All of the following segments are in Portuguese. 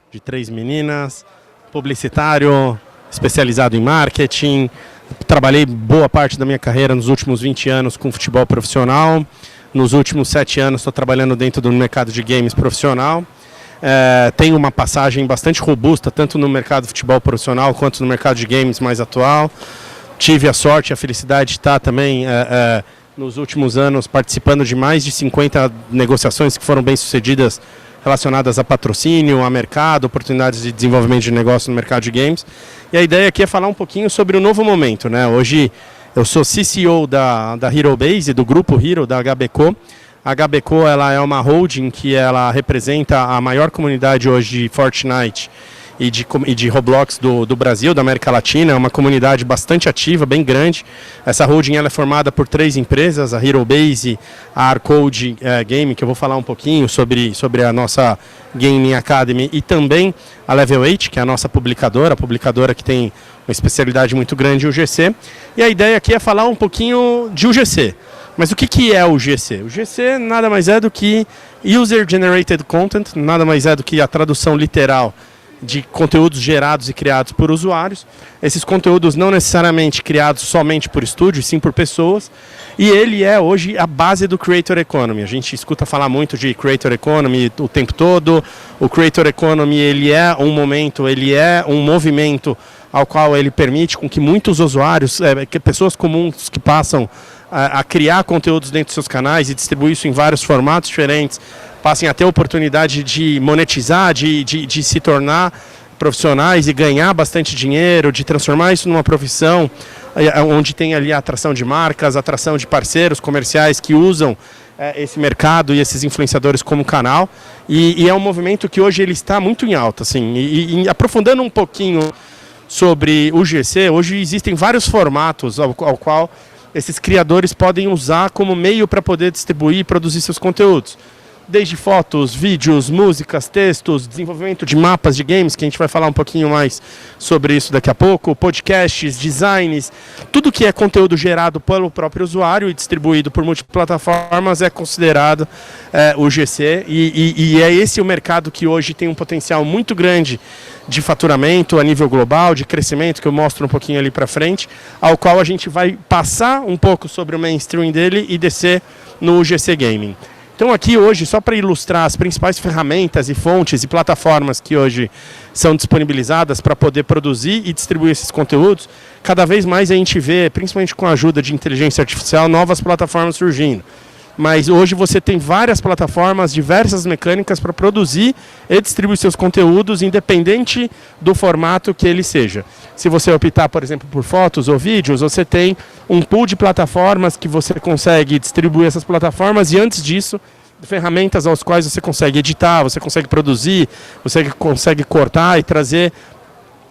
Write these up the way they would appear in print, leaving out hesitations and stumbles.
de 3 meninas, publicitário, especializado em marketing. Trabalhei boa parte da minha carreira nos últimos 20 anos com futebol profissional. Nos últimos 7 anos estou trabalhando dentro do mercado de games profissional. Tenho uma passagem bastante robusta, tanto no mercado de futebol profissional quanto no mercado de games mais atual. Tive a sorte e a felicidade de estar também nos últimos anos participando de mais de 50 negociações que foram bem sucedidas relacionadas a patrocínio, a mercado, oportunidades de desenvolvimento de negócio no mercado de games. E a ideia aqui é falar um pouquinho sobre o novo momento, né? Hoje eu sou CCO da HeroBase, do grupo Hero, da HBCO. A HBCO ela é uma holding que ela representa a maior comunidade hoje de Fortnite e de Roblox do Brasil, da América Latina. É uma comunidade bastante ativa, bem grande. Essa holding ela é formada por 3 empresas, a HeroBase, a Arcode Game, que eu vou falar um pouquinho sobre a nossa Gaming Academy, e também a Level 8, que é a nossa publicadora que tem uma especialidade muito grande em UGC. E a ideia aqui é falar um pouquinho de UGC. Mas o que é o UGC? O UGC nada mais é do que User Generated Content, nada mais é do que a tradução literal de conteúdos gerados e criados por usuários. Esses conteúdos não necessariamente criados somente por estúdios, sim por pessoas. E ele é hoje a base do Creator Economy. A gente escuta falar muito de Creator Economy o tempo todo. O Creator Economy ele é um momento, ele é um movimento ao qual ele permite com que muitos usuários, pessoas comuns que passam a criar conteúdos dentro dos seus canais e distribuir isso em vários formatos diferentes, passem a ter a oportunidade de monetizar, de se tornar profissionais e ganhar bastante dinheiro, de transformar isso numa profissão, onde tem ali a atração de marcas, a atração de parceiros comerciais que usam esse mercado e esses influenciadores como canal. E é um movimento que hoje ele está muito em alta, assim. E aprofundando um pouquinho sobre o GC, hoje existem vários formatos ao qual esses criadores podem usar como meio para poder distribuir e produzir seus conteúdos. Desde fotos, vídeos, músicas, textos, desenvolvimento de mapas de games, que a gente vai falar um pouquinho mais sobre isso daqui a pouco, podcasts, designs, tudo que é conteúdo gerado pelo próprio usuário e distribuído por multiplataformas é considerado o GC, e é esse o mercado que hoje tem um potencial muito grande de faturamento a nível global, de crescimento, que eu mostro um pouquinho ali para frente, ao qual a gente vai passar um pouco sobre o mainstream dele e descer no GC Gaming. Então aqui hoje, só para ilustrar as principais ferramentas e fontes e plataformas que hoje são disponibilizadas para poder produzir e distribuir esses conteúdos, cada vez mais a gente vê, principalmente com a ajuda de inteligência artificial, novas plataformas surgindo. Mas hoje você tem várias plataformas, diversas mecânicas para produzir e distribuir seus conteúdos, independente do formato que ele seja. Se você optar, por exemplo, por fotos ou vídeos, você tem um pool de plataformas que você consegue distribuir essas plataformas, e antes disso, ferramentas aos quais você consegue editar, você consegue produzir, você consegue cortar e trazer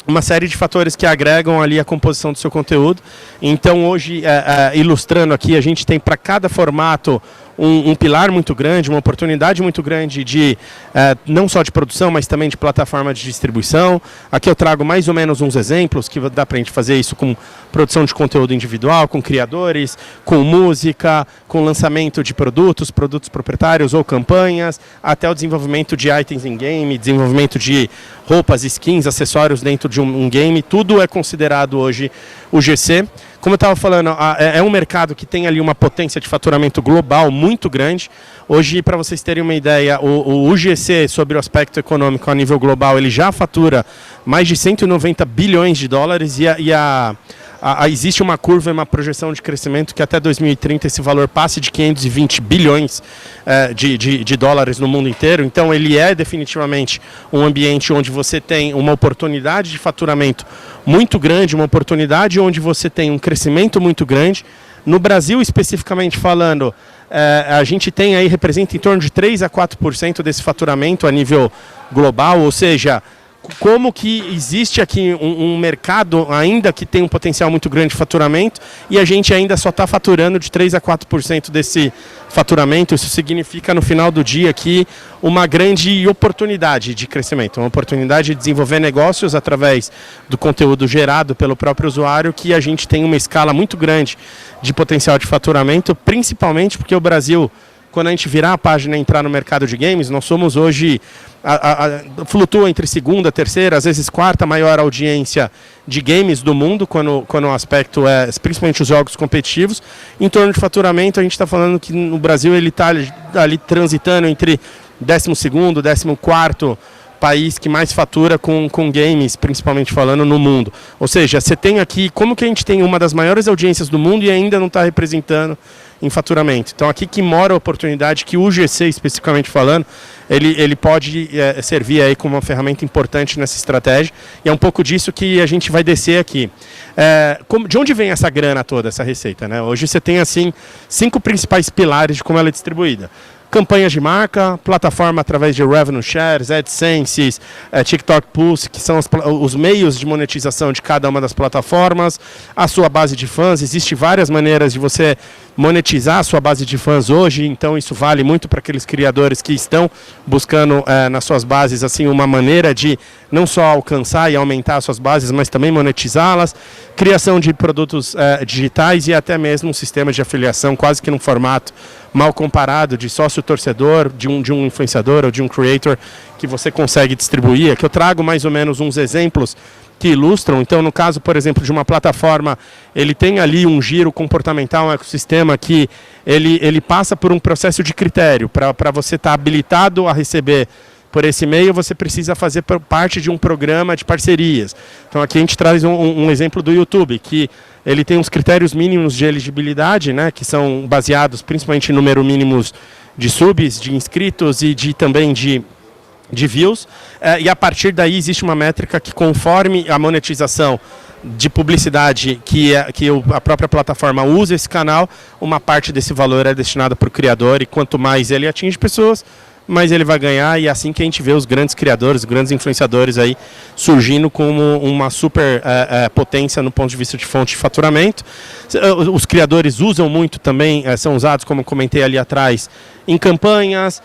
uma série de fatores que agregam ali a composição do seu conteúdo. Então hoje, ilustrando aqui, a gente tem para cada formato um pilar muito grande, uma oportunidade muito grande de não só de produção, mas também de plataforma de distribuição. Aqui eu trago mais ou menos uns exemplos que dá para a gente fazer isso com produção de conteúdo individual, com criadores, com música, com lançamento de produtos proprietários ou campanhas, até o desenvolvimento de itens em game, desenvolvimento de roupas, skins, acessórios dentro de um game. Tudo é considerado hoje o GC. Como eu estava falando, é um mercado que tem ali uma potência de faturamento global muito grande. Hoje, para vocês terem uma ideia, o UGC, sobre o aspecto econômico a nível global, ele já fatura mais de 190 bilhões de dólares existe uma curva, uma projeção de crescimento que até 2030 esse valor passe de 520 bilhões de dólares no mundo inteiro. Então ele é definitivamente um ambiente onde você tem uma oportunidade de faturamento muito grande, uma oportunidade onde você tem um crescimento muito grande. No Brasil, especificamente falando, a gente tem aí, representa em torno de 3 a 4% desse faturamento a nível global, ou seja, como que existe aqui um mercado ainda que tem um potencial muito grande de faturamento e a gente ainda só está faturando de 3 a 4% desse faturamento. Isso significa, no final do dia, aqui uma grande oportunidade de crescimento, uma oportunidade de desenvolver negócios através do conteúdo gerado pelo próprio usuário, que a gente tem uma escala muito grande de potencial de faturamento, principalmente porque o Brasil, quando a gente virar a página e entrar no mercado de games, nós somos hoje, flutua entre segunda, terceira, às vezes quarta maior audiência de games do mundo, quando o aspecto é, principalmente os jogos competitivos. Em torno de faturamento, a gente está falando que no Brasil ele está ali transitando entre 12º, 14º país que mais fatura com games, principalmente falando, no mundo. Ou seja, você tem aqui, como que a gente tem uma das maiores audiências do mundo e ainda não está representando em faturamento? Então aqui que mora a oportunidade que o GC, especificamente falando, ele pode servir aí como uma ferramenta importante nessa estratégia, e é um pouco disso que a gente vai descer aqui. De onde vem essa grana toda, essa receita, né? Hoje você tem assim 5 principais pilares de como ela é distribuída. Campanhas de marca, plataforma através de revenue shares, AdSense, TikTok Pulse, que são os meios de monetização de cada uma das plataformas, a sua base de fãs. Existem várias maneiras de você monetizar a sua base de fãs hoje, então isso vale muito para aqueles criadores que estão buscando nas suas bases assim uma maneira de não só alcançar e aumentar as suas bases, mas também monetizá-las, criação de produtos digitais e até mesmo um sistema de afiliação quase que num formato mal comparado de sócio-torcedor, de um influenciador ou de um creator que você consegue distribuir. Aqui eu trago mais ou menos uns exemplos que ilustram. Então, no caso, por exemplo, de uma plataforma, ele tem ali um giro comportamental, um ecossistema que ele passa por um processo de critério. Para você estar habilitado a receber por esse meio, você precisa fazer parte de um programa de parcerias. Então, aqui a gente traz um exemplo do YouTube, que ele tem uns critérios mínimos de elegibilidade, né, que são baseados principalmente em número mínimos de subs, de inscritos e também de views, e a partir daí existe uma métrica que, conforme a monetização de publicidade que a própria plataforma usa esse canal, uma parte desse valor é destinada para o criador, e quanto mais ele atinge pessoas, mais ele vai ganhar. E é assim que a gente vê os grandes criadores, os grandes influenciadores aí surgindo como uma super potência no ponto de vista de fonte de faturamento. Os criadores usam muito também, são usados, como eu comentei ali atrás, em campanhas.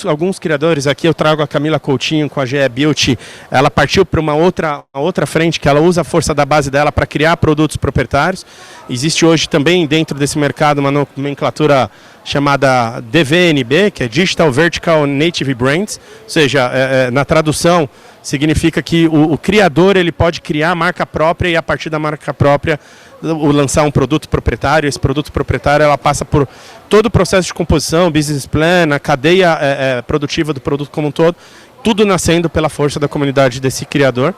Alguns criadores, aqui eu trago a Camila Coutinho com a GE Beauty, ela partiu para uma outra frente, que ela usa a força da base dela para criar produtos proprietários. Existe hoje também dentro desse mercado uma nomenclatura chamada DVNB, que é Digital Vertical Native Brands, ou seja, na tradução significa que o criador ele pode criar a marca própria e a partir da marca própria lançar um produto proprietário. Esse produto proprietário ela passa por todo o processo de composição, business plan, a cadeia produtiva do produto como um todo, tudo nascendo pela força da comunidade desse criador.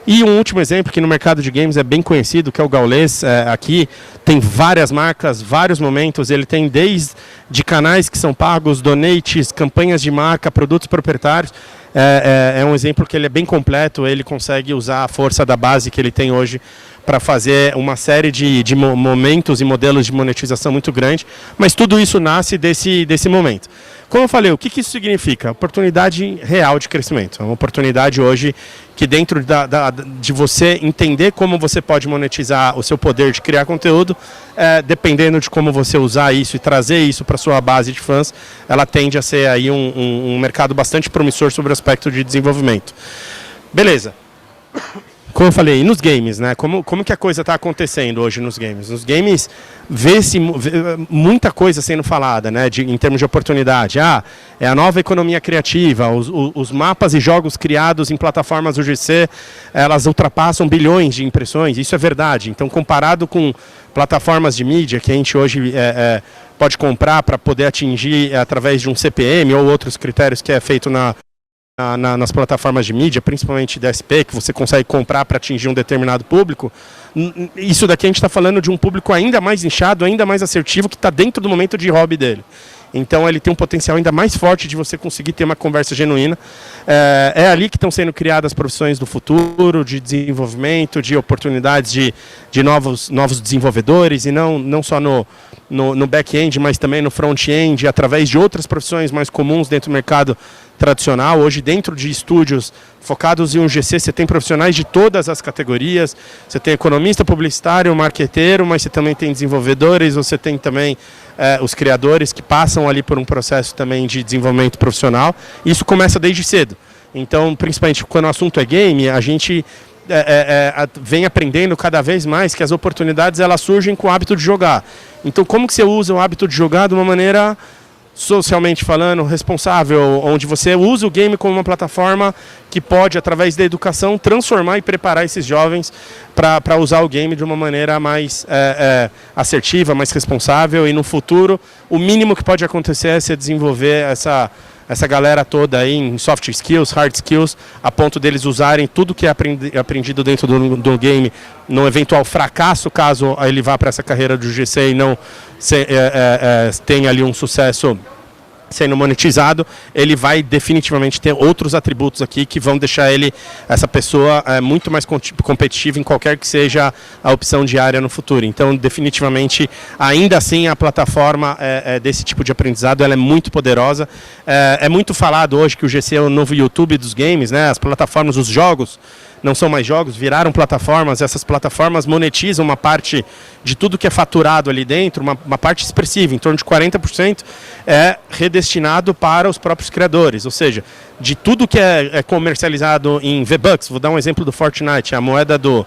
E um último exemplo que no mercado de games é bem conhecido, que é o Gaules. Aqui tem várias marcas, vários momentos. Ele tem desde canais que são pagos, donates, campanhas de marca, produtos proprietários. É um exemplo que ele é bem completo. Ele consegue usar a força da base que ele tem hoje para fazer uma série de momentos e modelos de monetização muito grande. Mas tudo isso nasce desse momento. Como eu falei, o que isso significa? Oportunidade real de crescimento. É uma oportunidade hoje que, dentro de você entender como você pode monetizar o seu poder de criar conteúdo, dependendo de como você usar isso e trazer isso para a sua base de fãs, ela tende a ser aí um mercado bastante promissor sobre o aspecto de desenvolvimento. Beleza. Como eu falei, e nos games, né? Como que a coisa está acontecendo hoje nos games? Nos games vê-se muita coisa sendo falada, né? Em termos de oportunidade. É a nova economia criativa, os mapas e jogos criados em plataformas UGC, elas ultrapassam bilhões de impressões, isso é verdade. Então, comparado com plataformas de mídia que a gente hoje pode comprar para poder atingir através de um CPM ou outros critérios que é feito nas plataformas de mídia, principalmente DSP, que você consegue comprar para atingir um determinado público, isso daqui a gente está falando de um público ainda mais inchado, ainda mais assertivo, que está dentro do momento de hobby dele. Então ele tem um potencial ainda mais forte de você conseguir ter uma conversa genuína. É ali que estão sendo criadas profissões do futuro, de desenvolvimento, de oportunidades de novos desenvolvedores, e não só no back-end, mas também no front-end, através de outras profissões mais comuns dentro do mercado tradicional. Hoje, dentro de estúdios focados em um GC, você tem profissionais de todas as categorias. Você tem economista, publicitário, marqueteiro, mas você também tem desenvolvedores, você tem também os criadores que passam ali por um processo também de desenvolvimento profissional. Isso começa desde cedo. Então, principalmente quando o assunto é game, a gente vem aprendendo cada vez mais que as oportunidades elas surgem com o hábito de jogar. Então, como que você usa o hábito de jogar de uma maneira socialmente falando, responsável, onde você usa o game como uma plataforma que pode, através da educação, transformar e preparar esses jovens para usar o game de uma maneira mais assertiva, mais responsável, e no futuro o mínimo que pode acontecer é você desenvolver essa galera toda aí em soft skills, hard skills, a ponto deles usarem tudo que é aprendido dentro do game no eventual fracasso, caso ele vá para essa carreira do GC e não tenha ali um sucesso sendo monetizado, ele vai definitivamente ter outros atributos aqui que vão deixar essa pessoa muito mais competitiva em qualquer que seja a opção diária no futuro. Então, definitivamente, ainda assim, a plataforma desse tipo de aprendizado ela é muito poderosa. É muito falado hoje que o GC é o novo YouTube dos games, né? As plataformas, os jogos, não são mais jogos, viraram plataformas. Essas plataformas monetizam uma parte de tudo que é faturado ali dentro, uma parte expressiva, em torno de 40% é redestinado para os próprios criadores, ou seja, de tudo que é comercializado em V-Bucks, vou dar um exemplo do Fortnite, a moeda do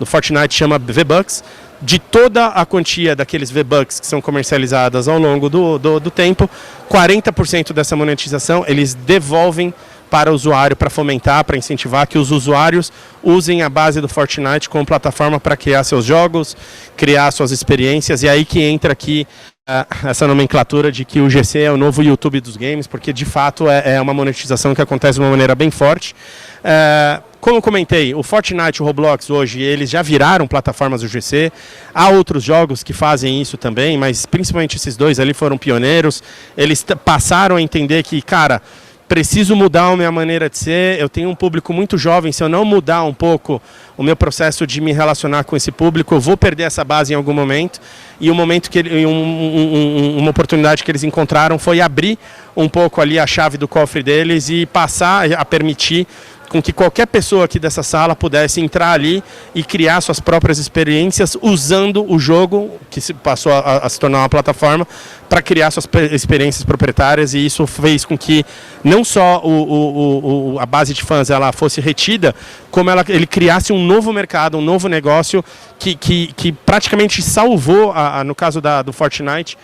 Fortnite chama V-Bucks, de toda a quantia daqueles V-Bucks que são comercializadas ao longo do tempo, 40% dessa monetização eles devolvem para o usuário, para fomentar, para incentivar que os usuários usem a base do Fortnite como plataforma para criar seus jogos, criar suas experiências, e aí que entra aqui essa nomenclatura de que o GC é o novo YouTube dos games, porque de fato é uma monetização que acontece de uma maneira bem forte. Como eu comentei, o Fortnite e o Roblox hoje, eles já viraram plataformas do GC, há outros jogos que fazem isso também, mas principalmente esses dois ali foram pioneiros, eles passaram a entender que, cara, preciso mudar a minha maneira de ser, eu tenho um público muito jovem, se eu não mudar um pouco o meu processo de me relacionar com esse público, eu vou perder essa base em algum momento, e o momento que uma oportunidade que eles encontraram foi abrir um pouco ali a chave do cofre deles e passar a permitir com que qualquer pessoa aqui dessa sala pudesse entrar ali e criar suas próprias experiências usando o jogo, que passou a se tornar uma plataforma, para criar suas experiências proprietárias, e isso fez com que não só a base de fãs ela fosse retida, como ele criasse um novo mercado, um novo negócio que praticamente salvou, no caso do Fortnite,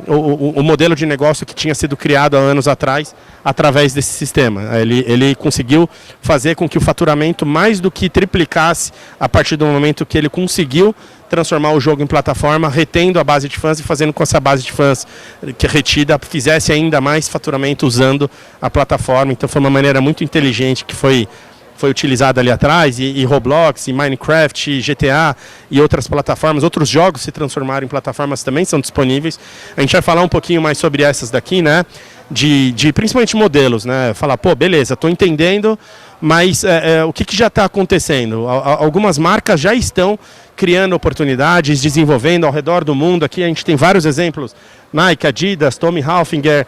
o modelo de negócio que tinha sido criado há anos atrás, através desse sistema. Ele conseguiu fazer com que o faturamento mais do que triplicasse a partir do momento que ele conseguiu transformar o jogo em plataforma, retendo a base de fãs e fazendo com que essa base de fãs que é retida fizesse ainda mais faturamento usando a plataforma. Então foi uma maneira muito inteligente que foi utilizada ali atrás, e Roblox, e Minecraft, e GTA e outras plataformas, outros jogos se transformaram em plataformas também, são disponíveis. A gente vai falar um pouquinho mais sobre essas daqui, né? De principalmente modelos, né? Falar, pô, beleza, estou entendendo, mas o que já está acontecendo? Algumas marcas já estão criando oportunidades, desenvolvendo ao redor do mundo. Aqui a gente tem vários exemplos, Nike, Adidas, Tommy Hilfiger,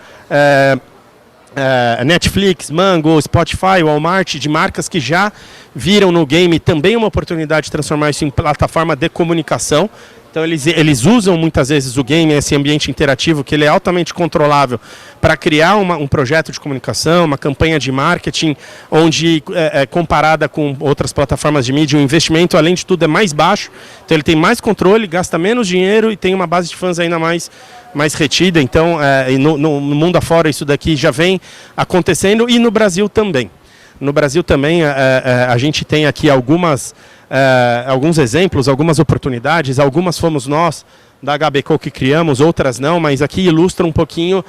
Netflix, Mango, Spotify, Walmart, de marcas que já viram no game também uma oportunidade de transformar isso em plataforma de comunicação. Então eles usam muitas vezes o game, esse ambiente interativo, que ele é altamente controlável, para criar um projeto de comunicação, uma campanha de marketing, onde, comparada com outras plataformas de mídia, o investimento, além de tudo, é mais baixo. Então ele tem mais controle, gasta menos dinheiro e tem uma base de fãs ainda mais retida. Então, no mundo afora, isso daqui já vem acontecendo, e no Brasil também. No Brasil também a gente tem aqui alguns exemplos, algumas oportunidades, algumas fomos nós da HBCO que criamos, outras não, mas aqui ilustra um pouquinho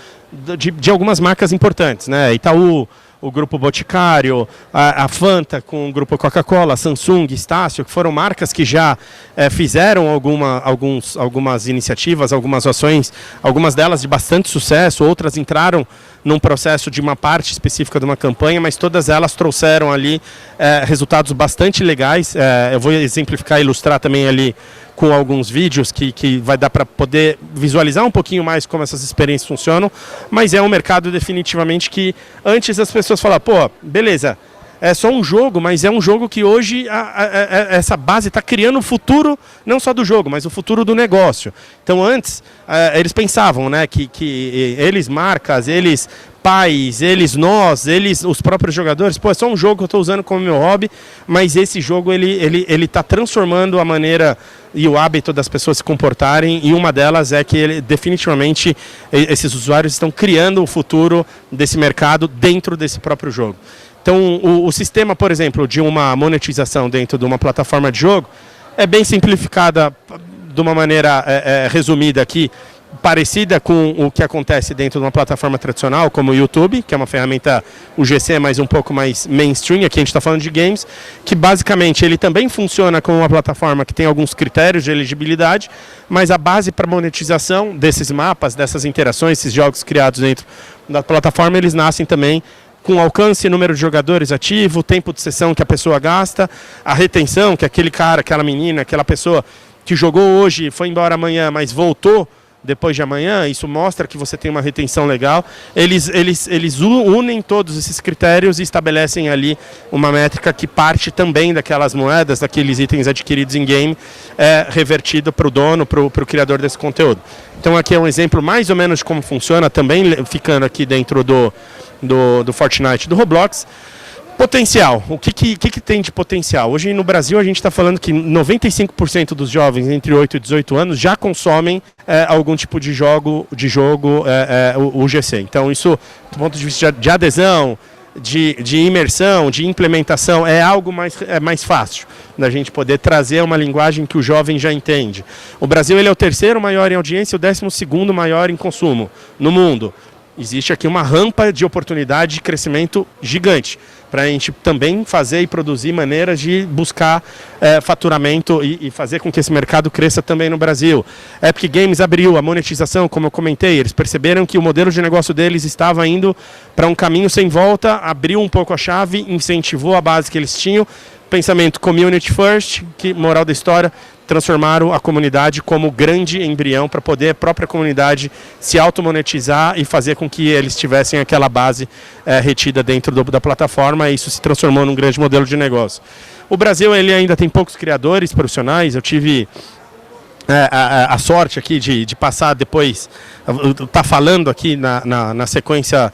de algumas marcas importantes, né? Itaú, o Grupo Boticário, a Fanta com o Grupo Coca-Cola, Samsung, Estácio, que foram marcas que já fizeram algumas iniciativas, algumas ações, algumas delas de bastante sucesso, outras entraram num processo de uma parte específica de uma campanha, mas todas elas trouxeram ali resultados bastante legais. Eu vou exemplificar e ilustrar também ali com alguns vídeos que vai dar para poder visualizar um pouquinho mais como essas experiências funcionam, mas é um mercado definitivamente que antes as pessoas falavam, pô, beleza, é só um jogo, mas é um jogo que hoje essa base está criando o futuro, não só do jogo, mas o futuro do negócio. Então antes, eles pensavam, né, que eles, marcas, eles pais, eles, os próprios jogadores, pô, é só um jogo que eu estou usando como meu hobby, mas esse jogo ele tá transformando a maneira e o hábito das pessoas se comportarem, e uma delas é que definitivamente esses usuários estão criando o futuro desse mercado dentro desse próprio jogo. Então o sistema, por exemplo, de uma monetização dentro de uma plataforma de jogo é bem simplificada de uma maneira resumida aqui, parecida com o que acontece dentro de uma plataforma tradicional, como o YouTube, que é uma ferramenta UGC, mas um pouco mais mainstream, aqui a gente está falando de games, que basicamente ele também funciona como uma plataforma que tem alguns critérios de elegibilidade, mas a base para monetização desses mapas, dessas interações, esses jogos criados dentro da plataforma, eles nascem também com alcance, número de jogadores ativo, tempo de sessão que a pessoa gasta, a retenção, que aquele cara, aquela menina, aquela pessoa que jogou hoje, foi embora amanhã, mas voltou depois de amanhã, isso mostra que você tem uma retenção legal. Eles unem todos esses critérios e estabelecem ali uma métrica que parte também daquelas moedas, daqueles itens adquiridos em game, revertido para o dono, para o criador desse conteúdo. Então aqui é um exemplo mais ou menos de como funciona, também ficando aqui dentro do Fortnite, do Roblox. Potencial. O que tem de potencial? Hoje no Brasil a gente está falando que 95% dos jovens entre 8 e 18 anos já consomem algum tipo de jogo o UGC. Então isso, do ponto de vista de adesão, de imersão, de implementação, é algo mais fácil da gente poder trazer uma linguagem que o jovem já entende. O Brasil ele é o terceiro maior em audiência e o 12º maior em consumo no mundo. Existe aqui uma rampa de oportunidade de crescimento gigante para a gente também fazer e produzir maneiras de buscar faturamento e fazer com que esse mercado cresça também no Brasil. Epic Games abriu a monetização, como eu comentei, eles perceberam que o modelo de negócio deles estava indo para um caminho sem volta, abriu um pouco a chave, incentivou a base que eles tinham, pensamento community first, que, moral da história, transformaram a comunidade como grande embrião para poder a própria comunidade se automonetizar e fazer com que eles tivessem aquela base retida dentro da plataforma, e isso se transformou num grande modelo de negócio. O Brasil ele ainda tem poucos criadores profissionais. Eu tive a sorte aqui de passar depois, tá falando aqui na sequência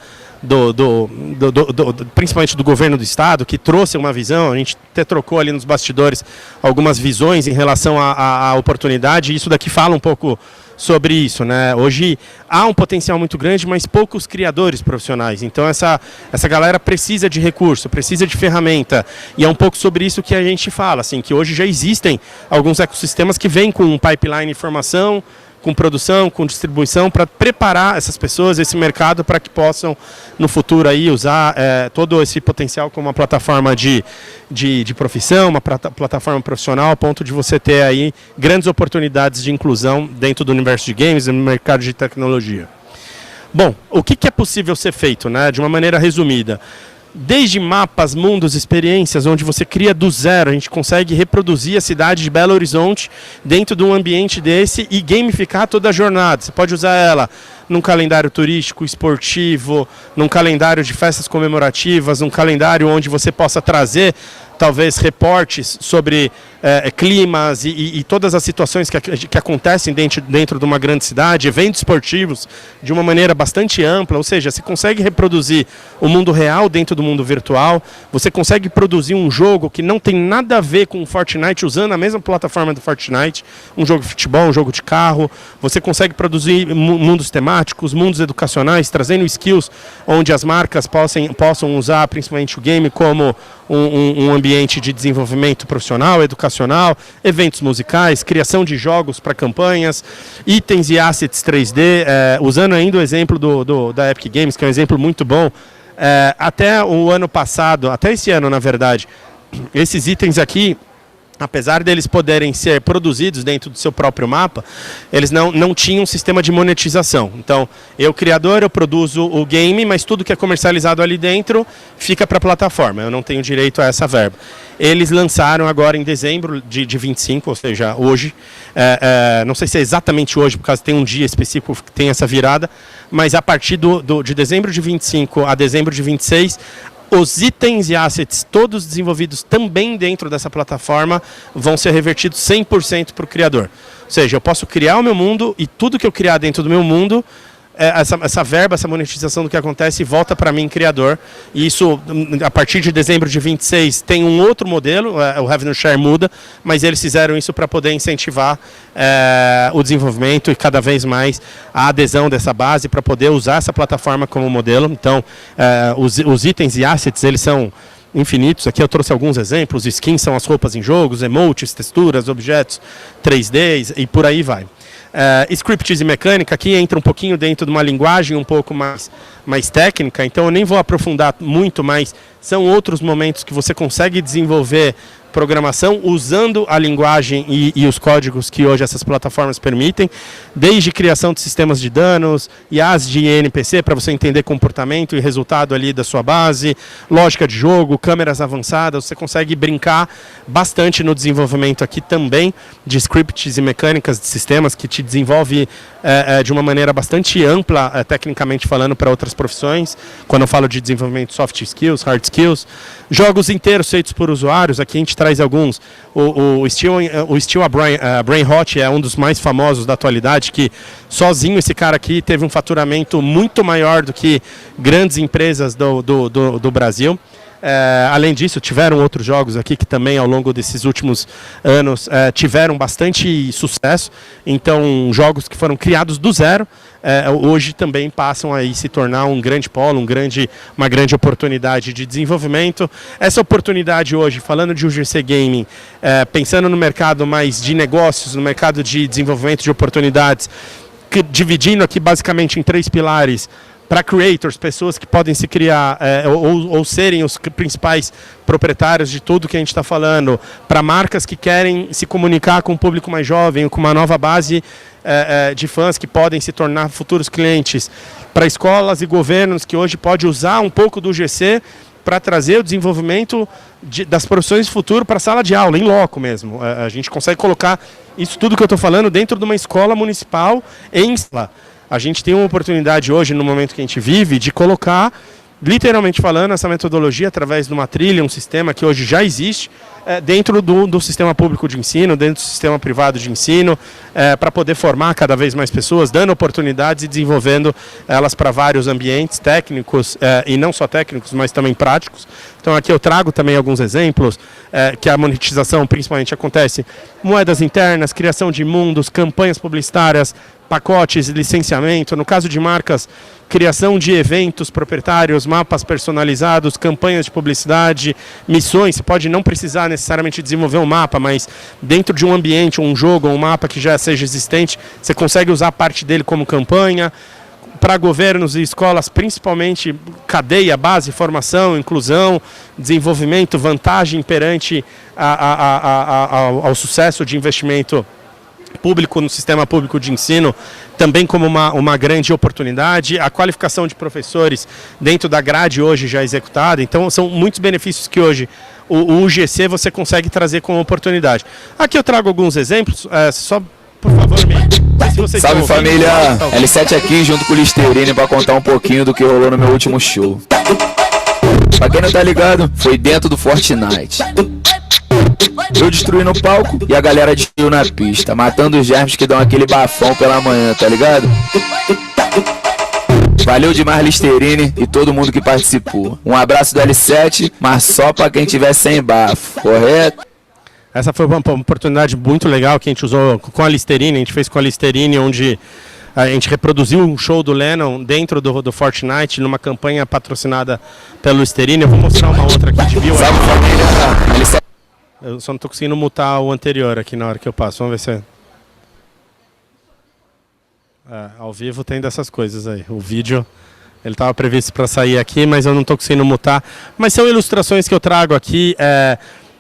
principalmente do governo do estado, que trouxe uma visão. A gente até trocou ali nos bastidores algumas visões em relação à oportunidade, e isso daqui fala um pouco sobre isso, né? Hoje há um potencial muito grande, mas poucos criadores profissionais. Então essa galera precisa de recurso, precisa de ferramenta, e é um pouco sobre isso que a gente fala, assim, que hoje já existem alguns ecossistemas que vêm com um pipeline de formação, com produção, com distribuição, para preparar essas pessoas, esse mercado, para que possam, no futuro, aí, usar todo esse potencial como uma plataforma de profissão, uma plataforma profissional, a ponto de você ter aí grandes oportunidades de inclusão dentro do universo de games e no mercado de tecnologia. Bom, o que é possível ser feito, né, de uma maneira resumida? Desde mapas, mundos, experiências, onde você cria do zero, a gente consegue reproduzir a cidade de Belo Horizonte dentro de um ambiente desse e gamificar toda a jornada. Você pode usar ela num calendário turístico, esportivo, num calendário de festas comemorativas, num calendário onde você possa trazer talvez reportes sobre climas e todas as situações que acontecem dentro de uma grande cidade, eventos esportivos de uma maneira bastante ampla. Ou seja, você consegue reproduzir o mundo real dentro do mundo virtual, você consegue produzir um jogo que não tem nada a ver com o Fortnite, usando a mesma plataforma do Fortnite, um jogo de futebol, um jogo de carro. Você consegue produzir mundos temáticos, mundos educacionais, trazendo skills onde as marcas possam usar principalmente o game como um ambiente de desenvolvimento profissional, educacional, eventos musicais, criação de jogos para campanhas, itens e assets 3D, usando ainda o exemplo da Epic Games, que é um exemplo muito bom. Até o ano passado, até esse ano, na verdade, esses itens aqui, apesar deles poderem ser produzidos dentro do seu próprio mapa, eles não tinham um sistema de monetização. Então, eu, criador, eu produzo o game, mas tudo que é comercializado ali dentro fica para a plataforma. Eu não tenho direito a essa verba. Eles lançaram agora em dezembro de 25, ou seja, hoje, não sei se é exatamente hoje, por causa tem um dia específico que tem essa virada, mas a partir de dezembro de 25 a dezembro de 26, os itens e assets, todos desenvolvidos também dentro dessa plataforma, vão ser revertidos 100% para o criador. Ou seja, eu posso criar o meu mundo e tudo que eu criar dentro do meu mundo essa verba, essa monetização do que acontece volta para mim, criador. E isso, a partir de dezembro de 26, tem um outro modelo, o Revenue Share muda, mas eles fizeram isso para poder incentivar o desenvolvimento e cada vez mais a adesão dessa base para poder usar essa plataforma como modelo. Então, os itens e assets, eles são infinitos. Aqui eu trouxe alguns exemplos. Skins são as roupas em jogos, emotes, texturas, objetos 3D e por aí vai. Scripts e mecânica, aqui entra um pouquinho dentro de uma linguagem um pouco mais técnica, então eu nem vou aprofundar muito, mas são outros momentos que você consegue desenvolver programação usando a linguagem e os códigos que hoje essas plataformas permitem, desde criação de sistemas de danos, IaaS de NPC para você entender comportamento e resultado ali da sua base, lógica de jogo, câmeras avançadas, você consegue brincar bastante no desenvolvimento aqui também de scripts e mecânicas de sistemas que te desenvolve de uma maneira bastante ampla, tecnicamente falando, para outras profissões. Quando eu falo de desenvolvimento soft skills, hard skills, jogos inteiros feitos por usuários, aqui a gente traz alguns. O Steel a Brain Hot é um dos mais famosos da atualidade, que sozinho esse cara aqui teve um faturamento muito maior do que grandes empresas do Brasil. Além disso, tiveram outros jogos aqui que também ao longo desses últimos anos tiveram bastante sucesso. Então, jogos que foram criados do zero, hoje também passam a se tornar um grande polo, uma grande oportunidade de desenvolvimento. Essa oportunidade hoje, falando de UGC Gaming, pensando no mercado mais de negócios, no mercado de desenvolvimento de oportunidades, dividindo aqui basicamente em 3 pilares: para creators, pessoas que podem se criar ou serem os principais proprietários de tudo que a gente está falando, para marcas que querem se comunicar com um público mais jovem, com uma nova base de fãs que podem se tornar futuros clientes, para escolas e governos que hoje pode usar um pouco do GC para trazer o desenvolvimento das profissões do futuro para a sala de aula, em loco mesmo. A gente consegue colocar isso tudo que eu estou falando dentro de uma escola municipal em sala. A gente tem uma oportunidade hoje, no momento que a gente vive, de colocar, literalmente falando, essa metodologia através de uma trilha, um sistema que hoje já existe, dentro do sistema público de ensino, dentro do sistema privado de ensino, para poder formar cada vez mais pessoas, dando oportunidades e desenvolvendo elas para vários ambientes técnicos, e não só técnicos, mas também práticos. Então aqui eu trago também alguns exemplos, que a monetização principalmente acontece: moedas internas, criação de mundos, campanhas publicitárias, pacotes, licenciamento. No caso de marcas, criação de eventos proprietários, mapas personalizados, campanhas de publicidade, missões. Você pode não precisar necessariamente desenvolver um mapa, mas dentro de um ambiente, um jogo, um mapa que já seja existente, você consegue usar parte dele como campanha. Para governos e escolas, principalmente cadeia, base, formação, inclusão, desenvolvimento, vantagem perante ao sucesso de investimento público no sistema público de ensino, também como uma grande oportunidade. A qualificação de professores dentro da grade hoje já executada. Então são muitos benefícios que hoje o UGC você consegue trazer como oportunidade. Aqui eu trago alguns exemplos, só por favor Salve família, L7 aqui junto com o Listerine para contar um pouquinho do que rolou no meu último show. Pra quem não tá ligado, foi dentro do Fortnite. Eu destruí no palco e a galera destruiu na pista, matando os germes que dão aquele bafão pela manhã, tá ligado? Valeu demais, Listerine e todo mundo que participou. Um abraço do L7, mas só pra quem tiver sem bafo, correto? Essa foi uma oportunidade muito legal que a gente usou com a Listerine. A gente fez com a Listerine, onde a gente reproduziu um show do Lennon dentro do Fortnite, numa campanha patrocinada pelo Listerine. Eu vou mostrar uma outra aqui de BYD. Salve família! Eu só não estou conseguindo mutar o anterior aqui na hora que eu passo. Vamos ver se ao vivo tem dessas coisas aí. O vídeo, ele estava previsto para sair aqui, mas eu não estou conseguindo mutar. Mas são ilustrações que eu trago aqui.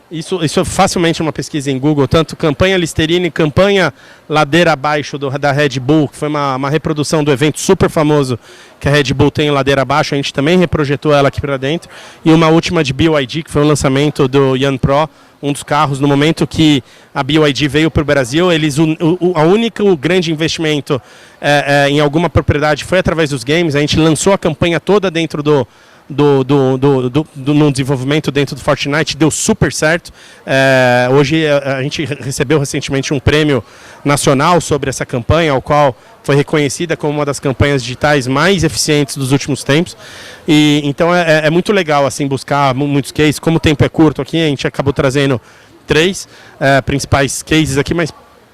Isso é facilmente uma pesquisa em Google, tanto campanha Listerine, campanha Ladeira Abaixo da Red Bull, que foi uma reprodução do evento super famoso que a Red Bull tem em Ladeira Abaixo. A gente também reprojetou ela aqui para dentro. E uma última de BYD, que foi o lançamento do Yan Pro, um dos carros. No momento que a BYD veio para o Brasil, o único grande investimento em alguma propriedade foi através dos games. A gente lançou a campanha toda dentro no desenvolvimento dentro do Fortnite, deu super certo. Hoje a gente recebeu recentemente um prêmio nacional sobre essa campanha, ao qual foi reconhecida como uma das campanhas digitais mais eficientes dos últimos tempos. E então é muito legal assim buscar muitos cases. Como o tempo é curto aqui, a gente acabou trazendo 3 principais cases aqui, mas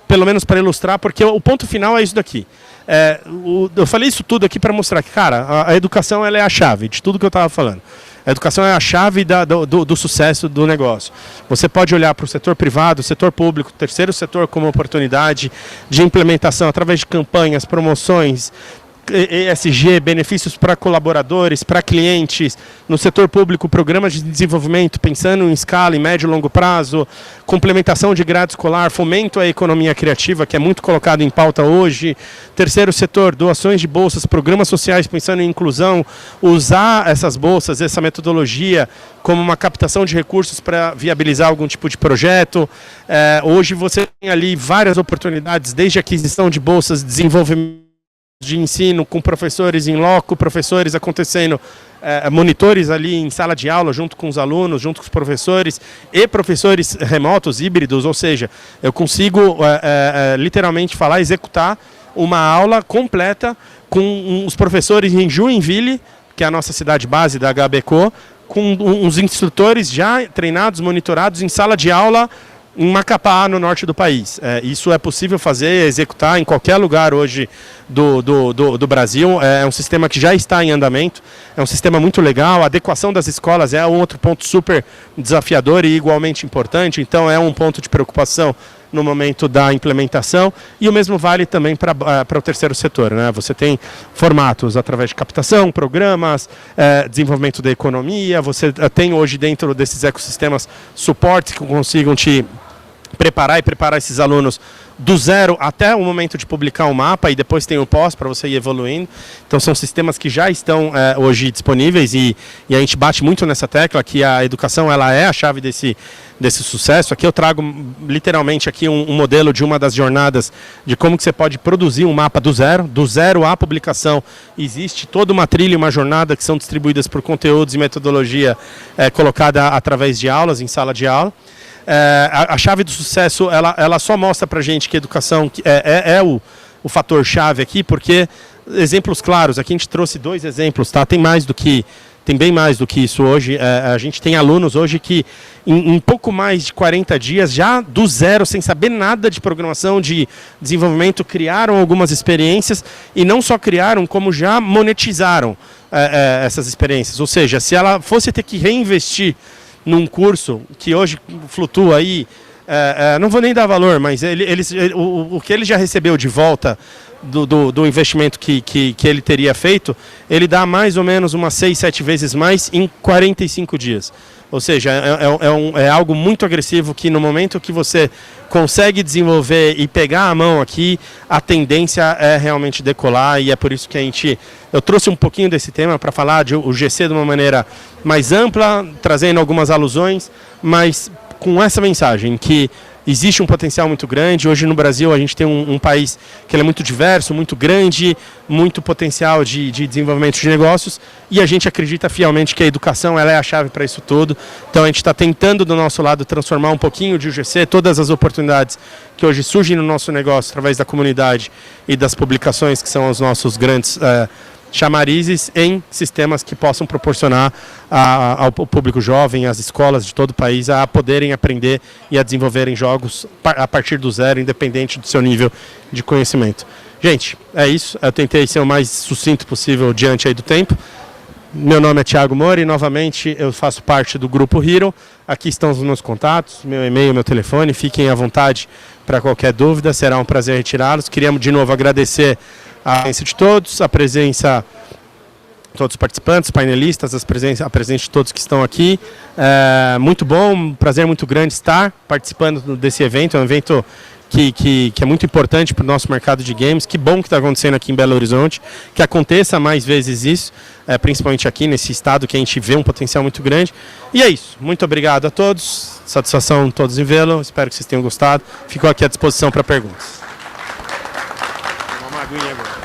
pelo menos para ilustrar, porque o ponto final é isso daqui. Eu falei isso tudo aqui para mostrar que, cara, a educação ela é a chave de tudo que eu estava falando. A educação é a chave do sucesso do negócio. Você pode olhar para o setor privado, o setor público, o terceiro setor como oportunidade de implementação através de campanhas, promoções, ESG, benefícios para colaboradores, para clientes, no setor público, programas de desenvolvimento, pensando em escala, em médio e longo prazo, complementação de grade escolar, fomento à economia criativa, que é muito colocado em pauta hoje, terceiro setor, doações de bolsas, programas sociais, pensando em inclusão, usar essas bolsas, essa metodologia, como uma captação de recursos para viabilizar algum tipo de projeto. Hoje você tem ali várias oportunidades, desde aquisição de bolsas, desenvolvimento de ensino com professores em loco, professores acontecendo, monitores ali em sala de aula junto com os alunos, junto com os professores e professores remotos, híbridos, ou seja, eu consigo literalmente executar uma aula completa com os professores em Joinville, que é a nossa cidade base da HBCO, com uns instrutores já treinados, monitorados em sala de aula em Macapá, no norte do país. Isso é possível fazer, executar em qualquer lugar hoje do Brasil. É um sistema que já está em andamento, é um sistema muito legal. A adequação das escolas é um outro ponto super desafiador e igualmente importante, então é um ponto de preocupação no momento da implementação, e o mesmo vale também para o terceiro setor, né? Você tem formatos através de captação, programas, desenvolvimento da economia, você tem hoje dentro desses ecossistemas suportes que consigam te preparar esses alunos do zero até o momento de publicar um mapa, e depois tem o pós para você ir evoluindo. Então são sistemas que já estão hoje disponíveis, e a gente bate muito nessa tecla que a educação ela é a chave desse sucesso. Aqui eu trago literalmente aqui um modelo de uma das jornadas de como que você pode produzir um mapa do zero à publicação. Existe toda uma trilha, uma jornada que são distribuídas por conteúdos e metodologia colocada através de aulas, em sala de aula. A chave do sucesso ela só mostra para a gente que a educação é o fator chave aqui, porque exemplos claros, aqui a gente trouxe 2 exemplos, tá? Tem bem mais do que isso hoje. A gente tem alunos hoje que em pouco mais de 40 dias, já do zero, sem saber nada de programação, de desenvolvimento, criaram algumas experiências, e não só criaram, como já monetizaram essas experiências. Ou seja, se ela fosse ter que reinvestir num curso que hoje flutua aí, não vou nem dar valor, mas o que ele já recebeu de volta do investimento que ele teria feito, ele dá mais ou menos umas 6, 7 vezes mais em 45 dias. Ou seja, é algo muito agressivo, que no momento que você consegue desenvolver e pegar a mão aqui, a tendência é realmente decolar, e é por isso que eu trouxe um pouquinho desse tema para falar de o GC de uma maneira mais ampla, trazendo algumas alusões, mas com essa mensagem que existe um potencial muito grande. Hoje no Brasil a gente tem um país que é muito diverso, muito grande, muito potencial de desenvolvimento de negócios, e a gente acredita fielmente que a educação ela é a chave para isso tudo. Então a gente está tentando do nosso lado transformar um pouquinho de UGC, todas as oportunidades que hoje surgem no nosso negócio através da comunidade e das publicações, que são os nossos grandes chamarizes, em sistemas que possam proporcionar ao público jovem, às escolas de todo o país, a poderem aprender e a desenvolverem jogos a partir do zero, independente do seu nível de conhecimento. Gente, é isso. Eu tentei ser o mais sucinto possível diante aí do tempo. Meu nome é Thiago Moura e, novamente, eu faço parte do Grupo Hero. Aqui estão os meus contatos, meu e-mail, meu telefone. Fiquem à vontade para qualquer dúvida, será um prazer retirá-los. Queríamos, de novo, agradecer a presença de todos, a presença de todos os participantes, painelistas, a presença de todos que estão aqui. Muito bom, um prazer muito grande estar participando desse evento. É um evento que é muito importante para o nosso mercado de games. Que bom que está acontecendo aqui em Belo Horizonte, que aconteça mais vezes isso, principalmente aqui nesse estado que a gente vê um potencial muito grande. E é isso, muito obrigado a todos, satisfação todos em vê-lo, espero que vocês tenham gostado. Fico aqui à disposição para perguntas. Uma aguinha agora.